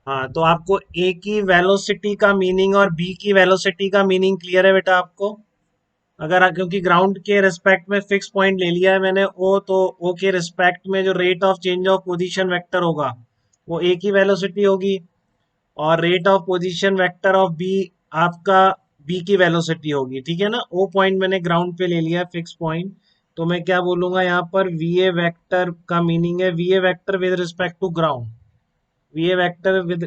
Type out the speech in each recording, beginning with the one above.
हाँ, तो आपको ए की वेलोसिटी का मीनिंग और बी की वेलोसिटी का मीनिंग क्लियर है बेटा आपको? क्योंकि ग्राउंड के रिस्पेक्ट में फिक्स पॉइंट ले लिया है मैंने ओ, तो ओ के रिस्पेक्ट में जो rate of change of position vector होगा वो ए की वेलोसिटी होगी, और rate of position vector of B आपका बी की वेलोसिटी होगी। ठीक है ना? ओ पॉइंट मैंने ग्राउंड पे ले लिया है फिक्स पॉइंट, तो मैं क्या बोलूंगा यहाँ पर, वी ए वेक्टर का मीनिंग है V A vector with respect to ground. V A vector with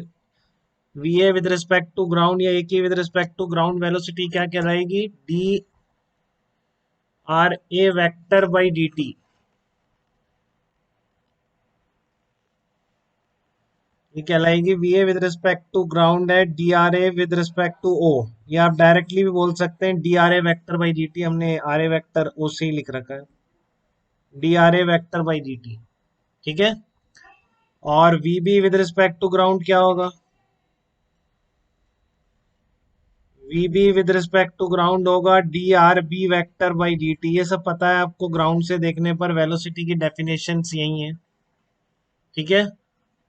V A with respect to ground या ए की with respect to ground velocity क्या कहलाएगी? D R A vector by D T. ये कहलाएगी V A with respect to ground है D R A with respect to O. ये आप directly भी बोल सकते हैं D R A vector by D T, हमने आर ए वेक्टर ओ से ही लिख रखा है, D R A vector by D T. ठीक है? और V B with respect to ground क्या होगा? V B with respect to ground होगा D R B vector by D T. ये सब पता है आपको, ग्राउंड से देखने पर वेलोसिटी की डेफिनेशन यही है। ठीक है?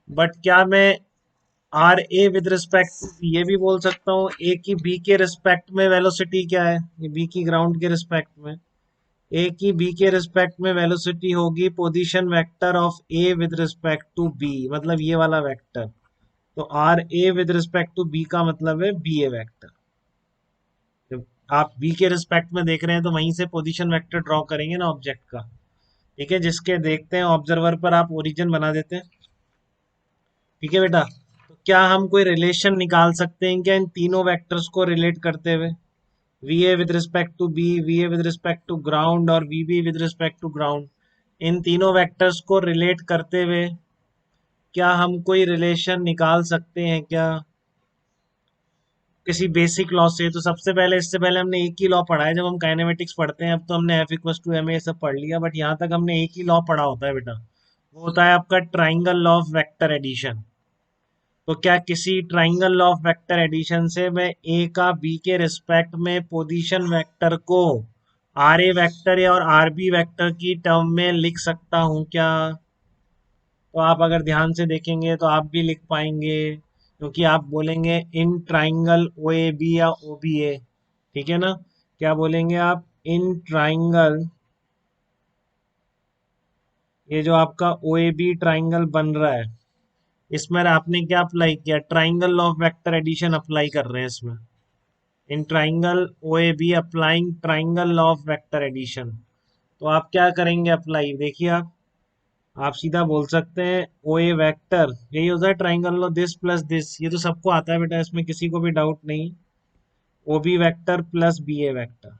बट क्या मैं आर ए विद रिस्पेक्ट ये भी बोल सकता हूँ ए की बी के रिस्पेक्ट में वेलोसिटी क्या है? ये बी की ग्राउंड के रिस्पेक्ट में, ए की बी के रिस्पेक्ट में वेलोसिटी होगी position vector of A with respect to B, मतलब ये वाला वेक्टर। तो R A with respect to B का मतलब है बी ए वेक्टर। जब आप बी के रिस्पेक्ट में देख रहे हैं तो वहीं से पोजीशन वेक्टर ड्रॉ करेंगे ना ऑब्जेक्ट का। ठीक है? जिसके देखते हैं ऑब्जर्वर पर आप ओरिजिन बना देते हैं। ठीक है बेटा? तो क्या हम कोई रिलेशन निकाल सकते हैं क्या इन तीनों वेक्टर्स को रिलेट करते हुए? V A with respect to B, V A with respect to ground और V B with respect to ground, इन तीनों वेक्टर्स को रिलेट करते हुए क्या हम कोई रिलेशन निकाल सकते हैं क्या किसी बेसिक लॉ से? तो सबसे पहले, इससे पहले हमने एक ही लॉ पढ़ा है जब हम काइनेमेटिक्स पढ़ते हैं। अब तो हमने F equals to M A सब पढ़ लिया, बट यहाँ तक हमने एक ही लॉ पढ़ा होता है बेटा, वो होता है आपका triangle law of vector addition. तो क्या किसी triangle law of vector addition से मैं ए का बी के रिस्पेक्ट में पोजीशन वेक्टर को आर ए वेक्टर या और आर बी वेक्टर की टर्म में लिख सकता हूं क्या? तो आप अगर ध्यान से देखेंगे तो आप भी लिख पाएंगे, क्योंकि आप बोलेंगे इन ट्राइंगल ओ ए बी या ओ बी ए। ठीक है ना? क्या बोलेंगे आप? इन ट्राइंगल, ये जो आपका ओ ए बी ट्राइंगल बन रहा है, इसमें आपने क्या अप्लाई किया? Triangle law of vector addition apply कर रहे हैं इसमें। In triangle O A B applying triangle law of vector addition. तो आप क्या करेंगे अप्लाई? देखिए आप सीधा बोल सकते हैं ओ ए वेक्टर, यही होता है triangle law, this plus this, ये तो सबको आता है बेटा, इसमें किसी को भी डाउट नहीं। O B vector plus B A vector.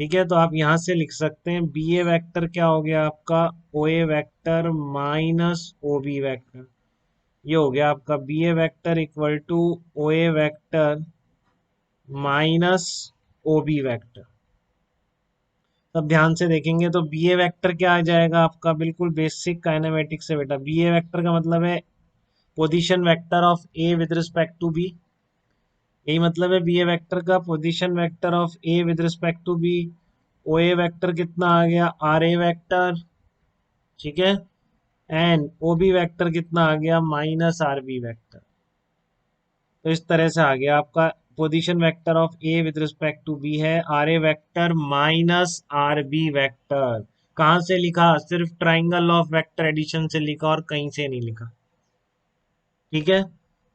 ठीक है? तो आप यहां से लिख सकते हैं बी ए वेक्टर क्या हो गया आपका? O A vector minus O B vector. ये हो गया आपका B A vector equal to O A vector minus O B vector. तब ध्यान से देखेंगे तो बी ए वेक्टर क्या आ जाएगा आपका? बिल्कुल बेसिक काइनेमेटिक्स से बेटा, बी ए वेक्टर का मतलब है position vector of A with respect to B. यही मतलब है बी ए वेक्टर का, position vector of A with respect to B. O A vector कितना आ गया? R A vector. ठीक है? एंड ओ बी वेक्टर कितना आ गया? Minus R B vector. तो इस तरह से आ गया आपका position vector of A with respect to B है R A vector minus R B vector. कहाँ से लिखा? सिर्फ ट्राइंगल ऑफ वेक्टर एडिशन से लिखा और कहीं से नहीं लिखा। ठीक है?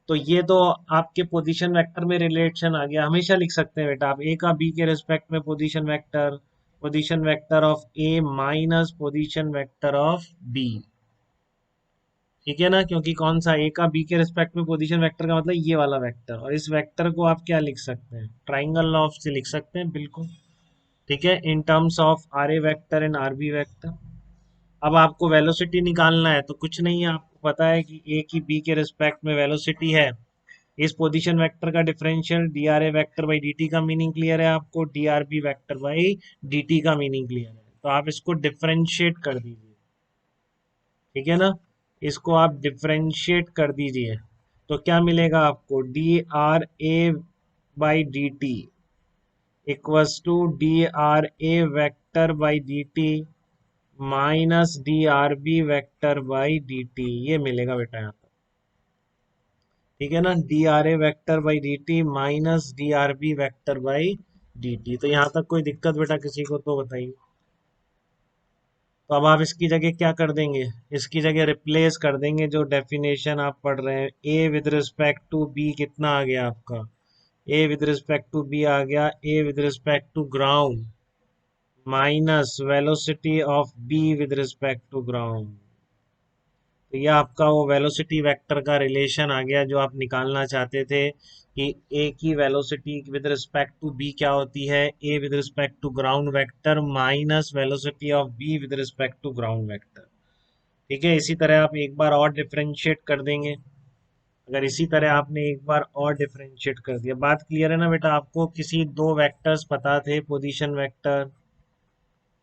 तो ये तो आपके पोजीशन वेक्टर में रिलेशन आ गया, हमेशा लिख सकते हैं बेटा आप ए का बी के रिस्पेक्ट में position vector of A minus position vector of B. ठीक है ना? क्योंकि कौन सा, ए का बी के रिस्पेक्ट में पोजीशन वेक्टर का मतलब ये वाला वेक्टर, और इस वेक्टर को आप क्या लिख सकते हैं? ट्राइंगल लॉ से लिख सकते हैं बिल्कुल। ठीक है? In terms of R A vector and R B vector. अब आपको वेलोसिटी निकालना है, तो कुछ नहीं है, आपको पता है कि ए की बी के रिस्पेक्ट में वेलोसिटी है। इस पोजीशन वेक्टर का differential D R A vector by D T का मीनिंग क्लियर है आपको, D R B vector by D T का मीनिंग क्लियर है, तो आप इसको डिफरेंशिएट कर दीजिए। ठीक है ना? इसको आप डिफरेंशिएट कर दीजिए, तो क्या मिलेगा आपको? D R A by D T equals to D R A vector by D T minus D R B vector by D T. ये मिलेगा बेटा यहाँ पर। ठीक है ना, D R A vector by D T minus D R B vector by D T. तो यहाँ तक कोई दिक्कत बेटा किसी को तो बताइए। तो अब आप इसकी जगह क्या कर देंगे, इसकी जगह रिप्लेस कर देंगे जो डेफिनेशन आप पढ़ रहे हैं। A with respect to B कितना आ गया आपका, A with respect to B आ गया A with respect to ground minus velocity of B with respect to ground. तो ये आपका वो वेलोसिटी वेक्टर का रिलेशन आ गया जो आप निकालना चाहते थे कि ए की velocity with respect to B क्या होती है, A with respect to ground vector minus velocity of B with respect to ground vector. ठीक है, इसी तरह आप एक बार और डिफरेंशिएट कर देंगे। अगर इसी तरह आपने एक बार और डिफरेंशिएट कर दिया, बात क्लियर है ना बेटा, आपको किसी दो वेक्टर्स पता थे, पोजीशन वेक्टर,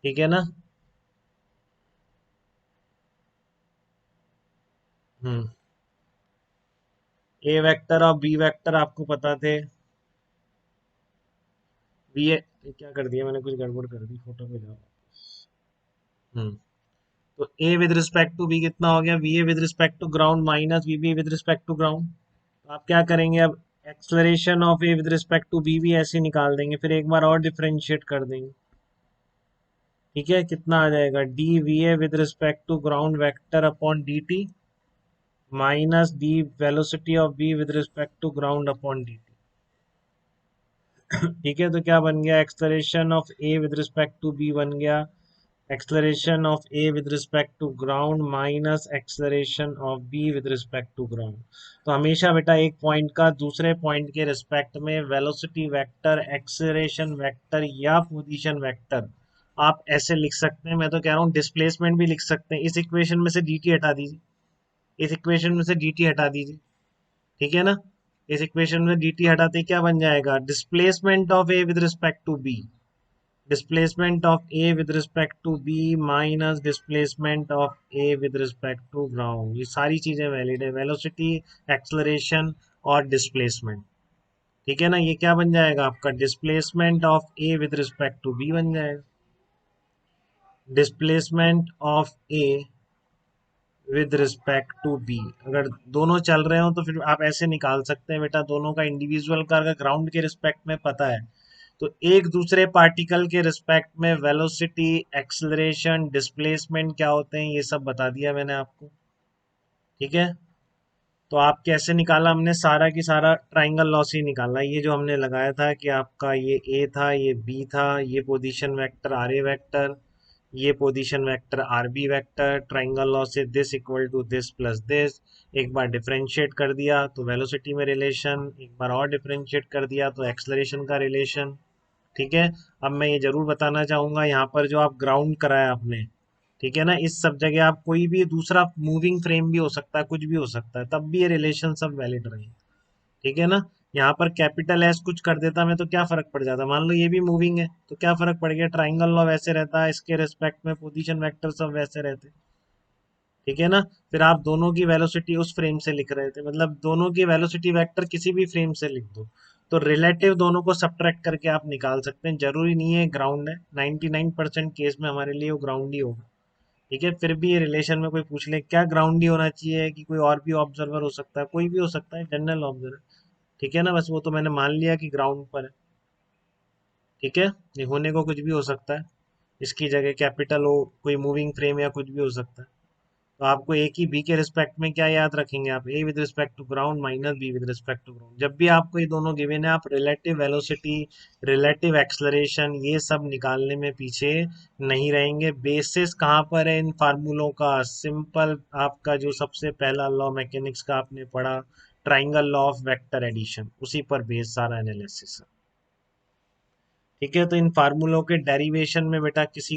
ठीक है ना। हम्म, ए वेक्टर और बी वेक्टर आपको पता थे। बी ए, क्या कर दिया मैंने, कुछ गड़बड़ कर दी, फोटो पे जाओ। हम्म, तो A with respect to B कितना हो गया, V A with respect to ground minus V B with respect to ground. तो आप क्या करेंगे अब, acceleration of A with respect to B भी ऐसे निकाल देंगे, फिर एक बार और डिफरेंशिएट कर देंगे। ठीक है, कितना आ जाएगा, D V A with respect to ground vector upon D T minus D velocity of B with respect to ground upon D T. ठीक है, तो क्या बन गया, acceleration of A with respect to B बन गया acceleration of A with respect to ground minus acceleration of B with respect to ground. तो हमेशा बेटा एक पॉइंट का दूसरे पॉइंट के रिस्पेक्ट में वेलोसिटी वेक्टर, एक्सलरेशन वेक्टर या पोजीशन वेक्टर आप ऐसे लिख सकते हैं। मैं तो कह रहा हूँ डिस्प्लेसमेंट भी लिख सकते हैं। इस इक्वेशन में से dt हटा दीजिए, इस इक्वेशन में से dt हटा दीजिए, ठीक है ना। इस इक्वेशन में dt हटाते ही क्या बन जाएगा, displacement of A with respect to B, displacement of A with respect to B minus displacement of A with respect to ground। ये सारी चीजें वैलिड है, वेलोसिटी, एक्सलरेशन और डिस्प्लेसमेंट। ठीक है ना, ये क्या बन जाएगा आपका, displacement of A with respect to B बन जाएगा, displacement of A with respect to B. अगर दोनों चल रहे हो तो फिर आप ऐसे निकाल सकते हैं बेटा, दोनों का इंडिविजुअल का अगर ग्राउंड के रिस्पेक्ट में पता है तो एक दूसरे पार्टिकल के रिस्पेक्ट में वेलोसिटी, एक्सलरेशन, डिस्प्लेसमेंट क्या होते हैं ये सब बता दिया मैंने आपको। ठीक है, तो आप कैसे निकाला, हमने सारा की सारा ट्राइंगल लॉस ही निकाला। ये जो हमने लगाया था कि आपका ये ए था, ये बी था, ये position vector R A vector, ये position vector R B vector, triangle law से this equal to this plus this. एक बार डिफरेंशिएट कर दिया तो वेलोसिटी में रिलेशन, एक बार और डिफरेंशिएट कर दिया तो एक्सलरेशन का रिलेशन। ठीक है, अब मैं ये जरूर बताना चाहूंगा यहाँ पर जो आप ग्राउंड कराया आपने, ठीक है ना, इस सब जगह आप कोई भी दूसरा मूविंग फ्रेम भी हो सकता है, कुछ भी हो सकता है, तब भी ये रिलेशन सब वैलिड रहे। ठीक है ना, यहाँ पर कैपिटल एस कुछ कर देता मैं तो क्या फर्क पड़ जाता, मान लो ये भी मूविंग है तो क्या फर्क पड़ गया, ट्राइंगल लॉ वैसे रहता है, इसके रिस्पेक्ट में पोजीशन वेक्टर सब वैसे रहते। ठीक है ना, फिर आप दोनों की वेलोसिटी उस फ्रेम से लिख रहे थे, मतलब दोनों की वेलोसिटी वेक्टर किसी भी फ्रेम से लिख दो, तो रिलेटिव दोनों को सब्ट्रैक्ट करके आप निकाल सकते हैं। जरूरी नहीं है ग्राउंड है, 99% केस में हमारे लिए वो ग्राउंड ही होगा। ठीक है, फिर भी ये रिलेशन में कोई पूछ ले क्या ग्राउंड ही होना चाहिए कि कोई और भी ऑब्जर्वर हो सकता है, कोई भी हो सकता है, जनरल ऑब्जर्वर। ठीक है ना, बस वो तो मैंने मान लिया कि ग्राउंड पर है। ठीक है, ये होने को कुछ भी हो सकता है, इसकी जगह कैपिटल हो, कोई मूविंग फ्रेम या कुछ भी हो सकता है। तो आपको ए की बी के रिस्पेक्ट में क्या याद रखेंगे आप, A with respect to ground minus B with respect to ground. जब भी आपको ये दोनों गिवन है आप रिलेटिव वेलोसिटी, रिलेटिव एक्सलरेशन ये सब निकालने में पीछे नहीं रहेंगे। बेसिस कहाँ पर है इन फार्मूलों का, सिंपल आपका जो सबसे पहला लॉ मैकेनिक्स का आपने पढ़ा, triangle law of vector addition, उसी पर बेस सारा एनालिसिस है। ठीक है, तो इन फार्मूलों के डेरिवेशन में बेटा किसी